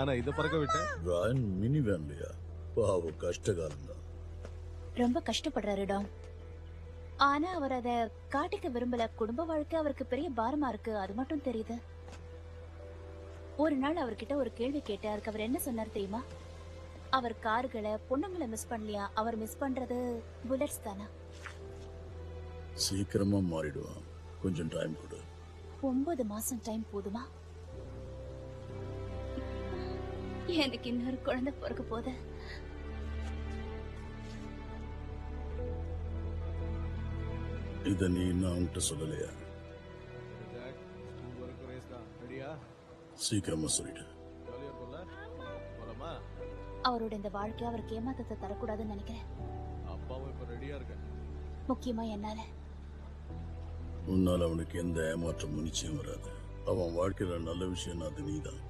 ஆனா இத பறக்க விட்டேன். ராயன் மினி வேன்லையா? பாவம், கஷ்டகாலம் தான். ரொம்ப கஷ்டப்படுறாரு டாம். ஆனா அவர் அத காட்டிக்க விரும்பல. குடும்ப வாழ்க்கை அவருக்கு பெரிய பாரமா இருக்கு, அது மட்டும் தெரியுது. ஒரு நாள் அவர்கிட்ட ஒரு கேள்வி கேட்டேன். அதுக்கு அவர் என்ன சொன்னார் தெரியுமா? அவர் கார்களை, பொண்ணுங்களை மிஸ் பண்ணலையா, அவர் மிஸ் பண்றது புல்லட்ஸ் தானா? சீக்கிரமா மாறிடுவான், கொஞ்சம் டைம் கொடு. 9 மாசம் டைம் போதுமா? எனக்கு இன்னொரு குழந்தை பிறக்க போது. இத நீ இன்னும் அவன்கிட்ட சொல்லலையா? ஜாக், ஸ்கூல் வரைக்கும் ரேஸ் தான். ரெடியா? சீக்கிரமா சொல்லிடு. ஜாலியா போல? போலாமா? அவரோட இந்த வாழ்க்கை அவருக்கு ஏமாத்தத்தை தரக்கூடாதுன்னு நினைக்கிறேன். அப்பாவும் இப்ப ரெடியா இருக்கேன். முக்கியமா என்னால. உன்னால அவனுக்கு எந்த ஏமாற்றமும் நிச்சயம் வராது. அவன் வாழ்க்கையில நல்ல விஷயம் அது நீதான்.